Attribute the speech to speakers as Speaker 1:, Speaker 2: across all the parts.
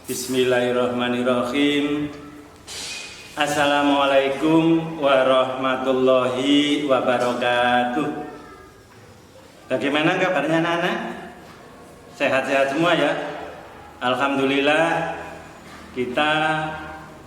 Speaker 1: Bismillahirrahmanirrahim. Assalamualaikum warahmatullahi wabarakatuh. Bagaimana kabarnya anak-anak? Sehat-sehat semua ya? Alhamdulillah. Kita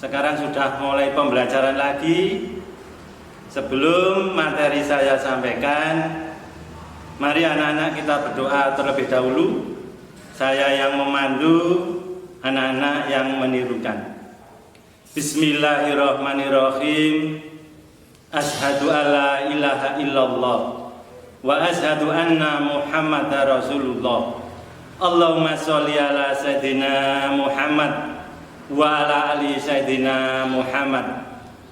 Speaker 1: sekarang sudah mulai pembelajaran lagi. Sebelum materi saya sampaikan, mari anak-anak kita berdoa terlebih dahulu. Saya yang memandu, anak-anak yang menirukan. Bismillahirrahmanirrahim. Asyhadu alla ilaha illallah wa asyhadu anna Muhammadar Rasulullah. Allahumma sholli ala sayyidina Muhammad wa ala ali sayyidina Muhammad.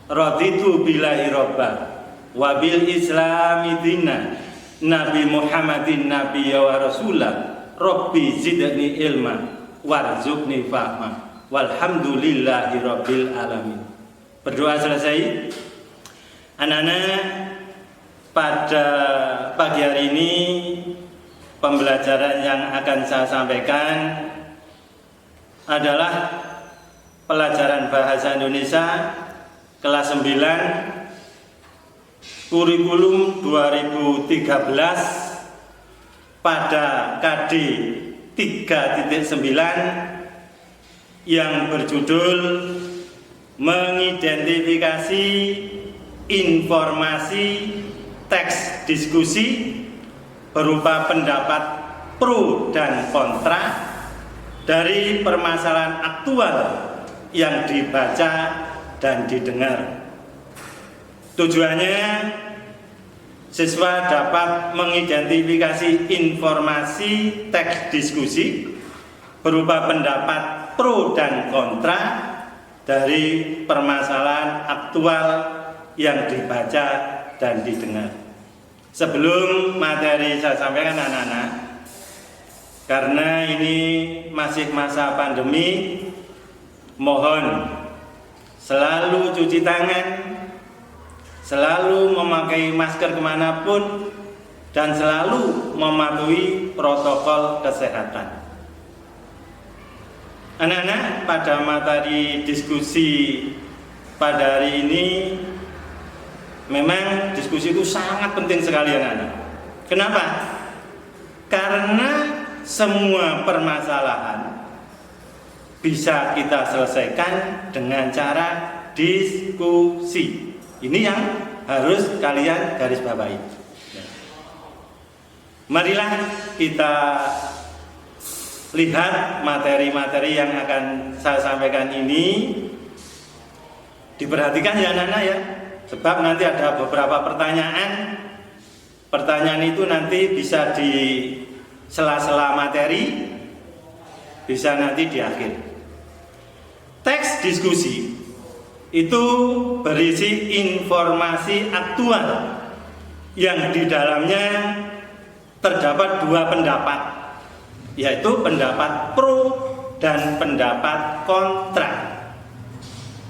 Speaker 1: Raditu billahi robba wa bil islami dina Nabi Muhammadin nabiyya wa rasulah. Rabbi zidni ilma warzuqni fahma walhamdulillahi rabbil alamin. Berdoa selesai. Anak-anak, pada pagi hari ini pembelajaran yang akan saya sampaikan adalah pelajaran bahasa Indonesia kelas 9 kurikulum 2013 pada KD 3.9 yang berjudul mengidentifikasi informasi teks diskusi berupa pendapat pro dan kontra dari permasalahan aktual yang dibaca dan didengar. Tujuannya siswa dapat mengidentifikasi informasi teks diskusi berupa pendapat pro dan kontra dari permasalahan aktual yang dibaca dan didengar. Sebelum materi saya sampaikan anak-anak, karena ini masih masa pandemi, mohon selalu cuci tangan, selalu memakai masker kemanapun, dan selalu mematuhi protokol kesehatan. Anak-anak, pada materi diskusi pada hari ini, memang diskusi itu sangat penting sekali anak-anak. Kenapa? Karena semua permasalahan bisa kita selesaikan dengan cara diskusi. Ini yang harus kalian garis bawahi. Marilah kita lihat materi-materi yang akan saya sampaikan ini. Diperhatikan ya anak-anak ya, sebab nanti ada beberapa pertanyaan. Pertanyaan itu nanti bisa di sela-sela materi, bisa nanti di akhir. Teks diskusi itu berisi informasi aktual yang di dalamnya terdapat dua pendapat, yaitu pendapat pro dan pendapat kontra.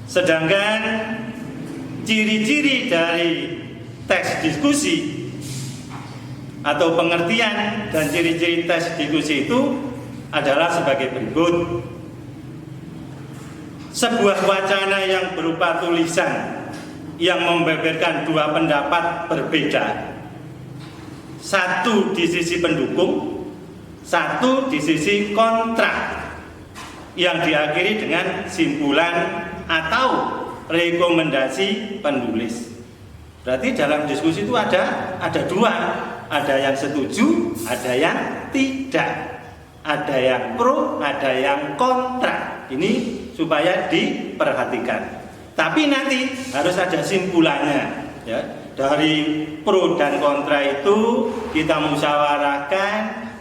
Speaker 1: Sedangkan ciri-ciri dari teks diskusi atau pengertian dan ciri-ciri teks diskusi itu adalah sebagai berikut. Sebuah wacana yang berupa tulisan yang membeberkan dua pendapat berbeda, satu di sisi pendukung, satu di sisi kontra, yang diakhiri dengan simpulan atau rekomendasi penulis. Berarti dalam diskusi itu ada dua, ada yang setuju, ada yang tidak, ada yang pro, ada yang kontra. Ini supaya diperhatikan. Tapi nanti harus ada simpulannya ya. Dari pro dan kontra itu kita musyawarahkan,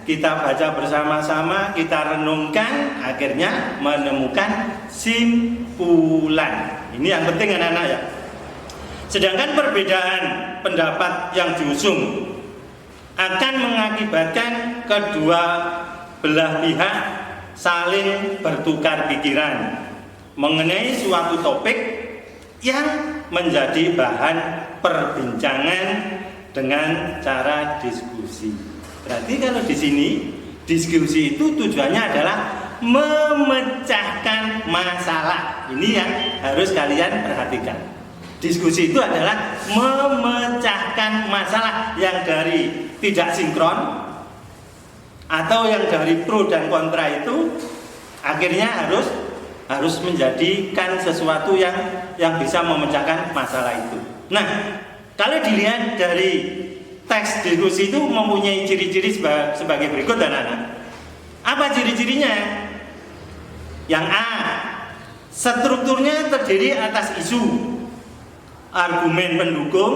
Speaker 1: kita baca bersama-sama, kita renungkan, akhirnya menemukan simpulan. Ini yang penting anak-anak ya. Sedangkan perbedaan pendapat yang diusung akan mengakibatkan kedua belah pihak saling bertukar pikiran mengenai suatu topik yang menjadi bahan perbincangan dengan cara diskusi. Berarti kalau di sini diskusi itu tujuannya adalah memecahkan masalah. Ini yang harus kalian perhatikan. Diskusi itu adalah memecahkan masalah yang dari tidak sinkron atau yang dari pro dan kontra itu akhirnya harus menjadikan sesuatu yang bisa memecahkan masalah itu. Nah, kalau dilihat dari teks diskusi itu mempunyai ciri-ciri sebagai berikut, anak-anak. Apa ciri-cirinya? Yang A, strukturnya terdiri atas isu, argumen pendukung,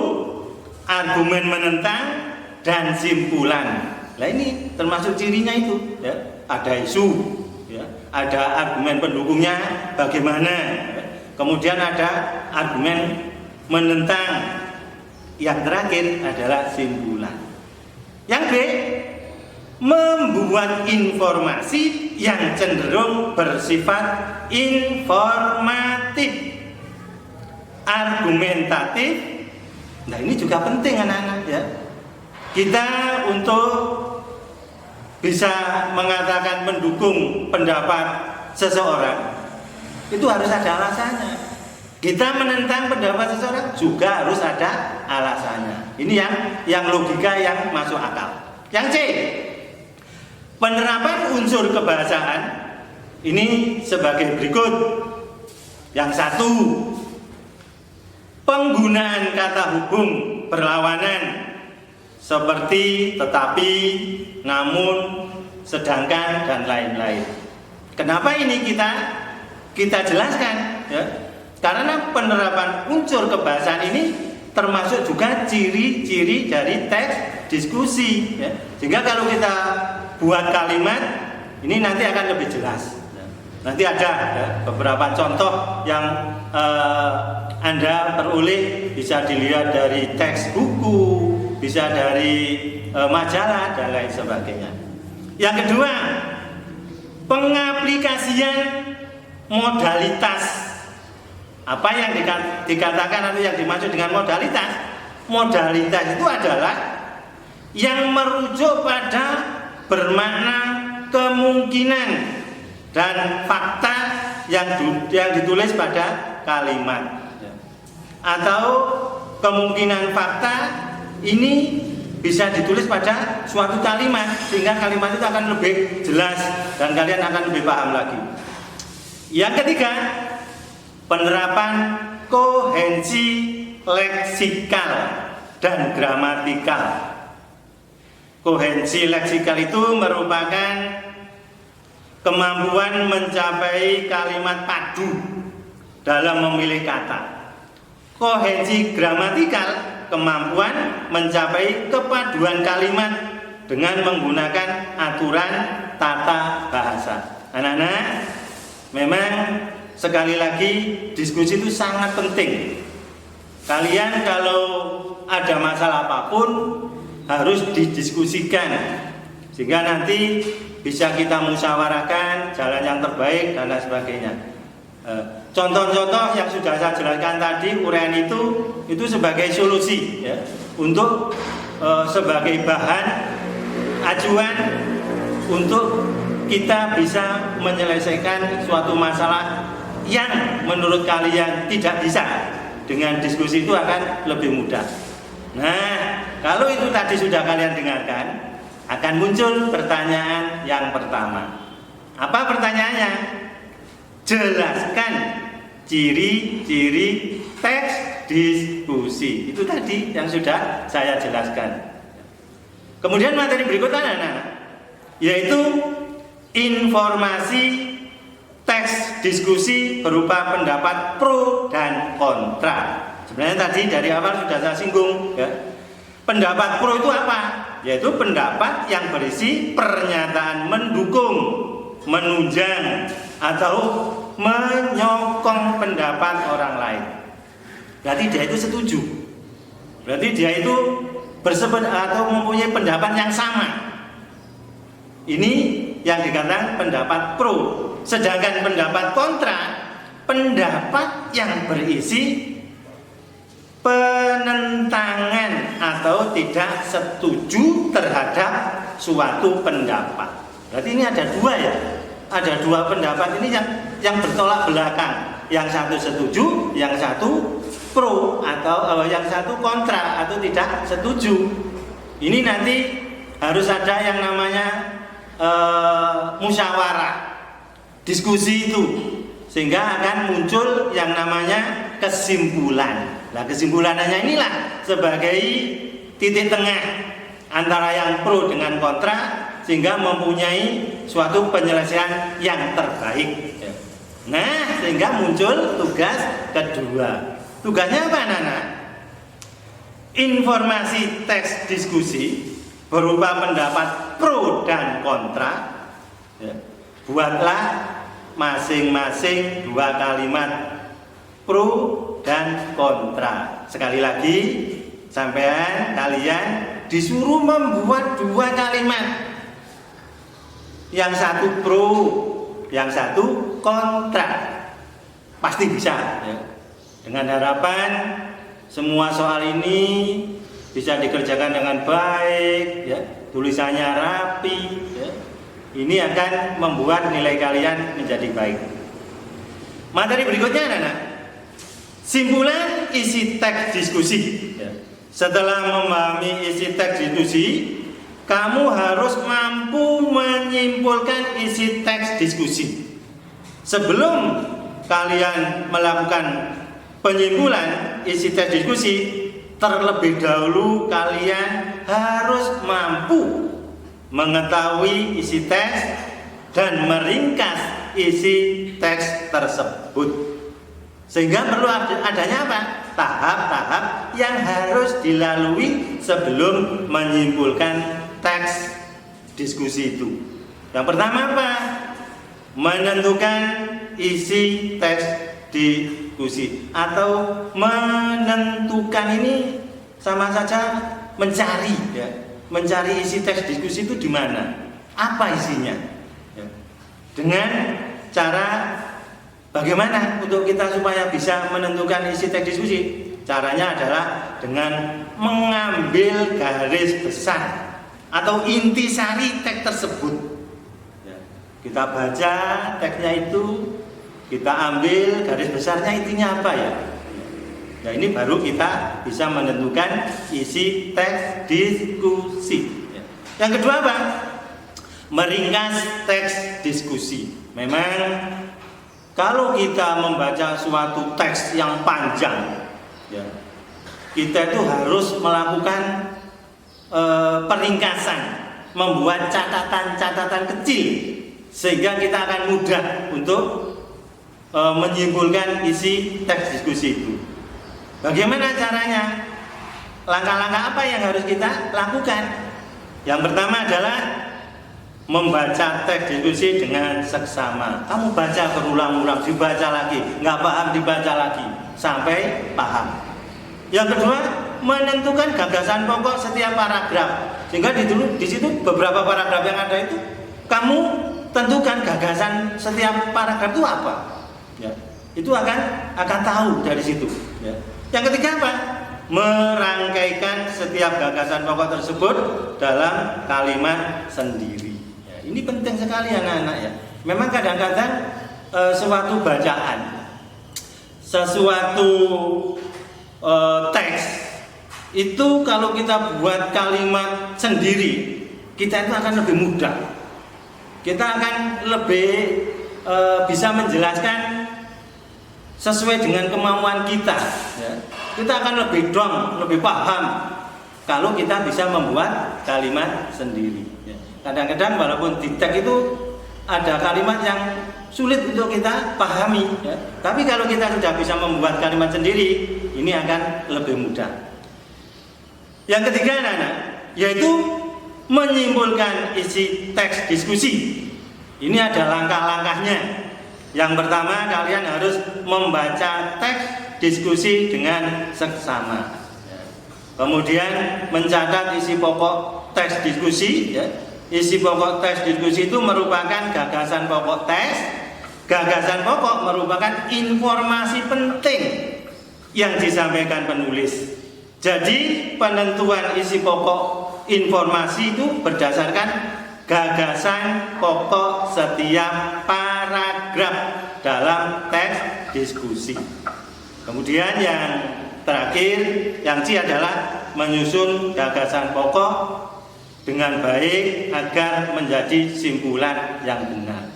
Speaker 1: argumen menentang, dan simpulan. Nah, ini termasuk cirinya itu, ya. Ada isu, ya. Ada argumen pendukungnya bagaimana, ya. Kemudian ada argumen menentang, yang terakhir adalah simpulan. Yang B, membuat informasi yang cenderung bersifat informatif, argumentatif. Nah, ini juga penting, anak-anak, ya. Kita untuk bisa mengatakan mendukung pendapat seseorang itu harus ada alasannya. Kita menentang pendapat seseorang juga harus ada alasannya. Ini yang logika yang masuk akal. Yang C, penerapan unsur kebahasaan ini sebagai berikut. Yang satu, penggunaan kata hubung berlawanan seperti tetapi, namun, sedangkan, dan lain-lain. Kenapa ini kita jelaskan, ya? Karena penerapan unsur kebahasaan ini termasuk juga ciri-ciri dari teks diskusi, ya. Sehingga kalau kita buat kalimat ini nanti akan lebih jelas. Nanti ada, ya, beberapa contoh yang Anda peroleh, bisa dilihat dari teks buku, bisa dari majalah, dan lain sebagainya. Yang kedua, pengaplikasian modalitas. Apa yang dikatakan atau yang dimaksud dengan modalitas? Modalitas itu adalah yang merujuk pada bermakna kemungkinan dan fakta yang ditulis pada kalimat, atau kemungkinan fakta ini bisa ditulis pada suatu kalimat, sehingga kalimat itu akan lebih jelas dan kalian akan lebih paham lagi. Yang ketiga, penerapan kohensi leksikal dan gramatikal. Kohensi leksikal itu merupakan kemampuan mencapai kalimat padu dalam memilih kata. Kohensi gramatikal, kemampuan mencapai kepaduan kalimat dengan menggunakan aturan tata bahasa. Anak-anak, memang sekali lagi diskusi itu sangat penting. Kalian kalau ada masalah apapun harus didiskusikan, sehingga nanti bisa kita musyawarahkan jalan yang terbaik dan lain sebagainya. Contoh-contoh yang sudah saya jelaskan tadi, uraian itu sebagai solusi, ya, untuk sebagai bahan acuan untuk kita bisa menyelesaikan suatu masalah yang menurut kalian tidak bisa. Dengan diskusi itu akan lebih mudah. Nah, kalau itu tadi sudah kalian dengarkan, akan muncul pertanyaan yang pertama. Apa pertanyaannya? Jelaskan ciri-ciri teks diskusi. Itu tadi yang sudah saya jelaskan. Kemudian materi berikutnya, anak-anak, yaitu informasi teks diskusi berupa pendapat pro dan kontra. Sebenarnya tadi dari awal sudah saya singgung, ya. Pendapat pro itu apa? Yaitu pendapat yang berisi pernyataan mendukung, menunjang, atau menyokong pendapat orang lain. Berarti dia itu setuju. Berarti dia itu bersepakat atau mempunyai pendapat yang sama. Ini yang dikatakan pendapat pro. Sedangkan pendapat kontra, pendapat yang berisi penentangan atau tidak setuju terhadap suatu pendapat. Berarti ini ada dua, ya. Ada dua pendapat ini yang yang bertolak belakang. Yang satu setuju, yang satu pro, atau yang satu kontra atau tidak setuju. Ini nanti harus ada yang namanya musyawarah, diskusi itu, sehingga akan muncul yang namanya kesimpulan. Nah, kesimpulannya inilah sebagai titik tengah antara yang pro dengan kontra, sehingga mempunyai suatu penyelesaian yang terbaik. Nah, sehingga muncul tugas kedua. Tugasnya apa, anak-anak? Informasi teks diskusi berupa pendapat pro dan kontra. Buatlah masing-masing 2 kalimat pro dan kontra. Sekali lagi, kalian disuruh membuat 2 kalimat. Yang satu pro, yang satu kontra. Pasti bisa, ya. Dengan harapan semua soal ini bisa dikerjakan dengan baik, ya. Tulisannya rapi, ya. Ini akan membuat nilai kalian menjadi baik. Materi berikutnya, anak-anak. Simpulan isi teks diskusi, ya. Setelah memahami isi teks diskusi, kamu harus mampu menyimpulkan isi teks diskusi. Sebelum kalian melakukan penyimpulan isi teks diskusi, terlebih dahulu kalian harus mampu mengetahui isi teks dan meringkas isi teks tersebut. Sehingga perlu adanya apa? Tahap-tahap yang harus dilalui sebelum menyimpulkan teks diskusi itu. Yang pertama apa? Menentukan isi teks diskusi. Atau menentukan ini sama saja mencari, ya. Mencari isi teks diskusi itu di mana? Apa isinya? Ya. Dengan cara bagaimana untuk kita supaya bisa menentukan isi teks diskusi? Caranya adalah dengan mengambil garis besar atau intisari teks tersebut. Ya. Kita baca teksnya itu, kita ambil garis besarnya, intinya apa ya? Nah, ini baru kita bisa menentukan isi teks diskusi. Ya. Yang kedua apa? Meringkas teks diskusi. Memang kalau kita membaca suatu teks yang panjang, ya, kita itu harus melakukan peringkasan, membuat catatan-catatan kecil, sehingga kita akan mudah untuk menyimpulkan isi teks diskusi itu. Bagaimana caranya? Langkah-langkah apa yang harus kita lakukan? Yang pertama adalah membaca teks diskusi dengan seksama. Kamu baca berulang-ulang, dibaca lagi, nggak paham dibaca lagi sampai paham. Yang kedua, menentukan gagasan pokok setiap paragraf. Sehingga di situ beberapa paragraf yang ada itu, kamu tentukan gagasan setiap paragraf itu apa. Ya, itu akan tahu dari situ. Ya. Yang ketiga apa? Merangkaikan setiap gagasan pokok tersebut dalam kalimat sendiri. Ya, ini penting sekali anak-anak, ya. Memang kadang-kadang suatu bacaan, sesuatu teks itu kalau kita buat kalimat sendiri, kita itu akan lebih mudah. Kita akan lebih bisa menjelaskan sesuai dengan kemampuan kita, ya. Kita akan lebih dong, lebih paham kalau kita bisa membuat kalimat sendiri, ya. Kadang-kadang walaupun di teks itu ada kalimat yang sulit untuk kita pahami, ya. Tapi kalau kita sudah bisa membuat kalimat sendiri, ini akan lebih mudah. Yang ketiga, anak-anak, yaitu menyimpulkan isi teks diskusi. Ini ada langkah-langkahnya. Yang pertama, kalian harus membaca teks diskusi dengan seksama. Kemudian mencatat isi pokok teks diskusi. Ya. Isi pokok teks diskusi itu merupakan gagasan pokok teks. Gagasan pokok merupakan informasi penting yang disampaikan penulis. Jadi penentuan isi pokok informasi itu berdasarkan gagasan pokok setiap paragraf. dalam teks diskusi. Kemudian yang terakhir, yang C adalah menyusun gagasan pokok dengan baik agar menjadi simpulan yang benar.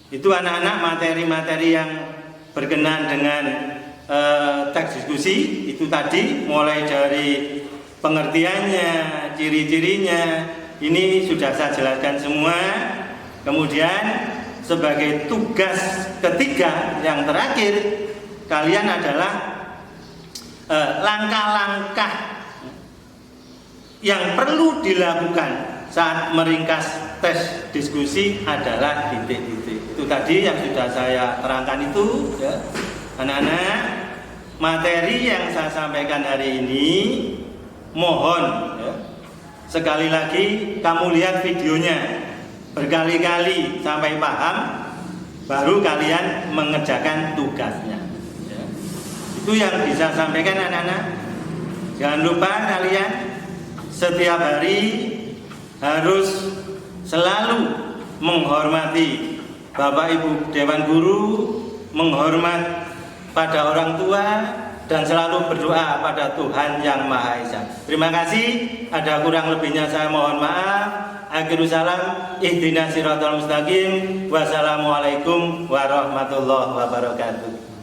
Speaker 1: Itu anak-anak materi-materi yang berkenan dengan teks diskusi itu tadi, mulai dari pengertiannya, ciri-cirinya, ini sudah saya jelaskan semua. Kemudian sebagai tugas ketiga yang terakhir, kalian adalah langkah-langkah yang perlu dilakukan saat meringkas tes diskusi adalah titik-titik. Itu tadi yang sudah saya terangkan itu, ya. Anak-anak, materi yang saya sampaikan hari ini mohon, ya, sekali lagi kamu lihat videonya berkali-kali sampai paham, baru kalian mengerjakan tugasnya, ya. Itu yang bisa sampaikan anak-anak. Jangan lupa kalian setiap hari harus selalu menghormati Bapak Ibu Dewan Guru, menghormat pada orang tua, dan selalu berdoa pada Tuhan Yang Maha Esa. Terima kasih. Ada kurang lebihnya saya mohon maaf. Akhirul salam. Ihdinas siratal mustaqim. Wassalamualaikum warahmatullahi wabarakatuh.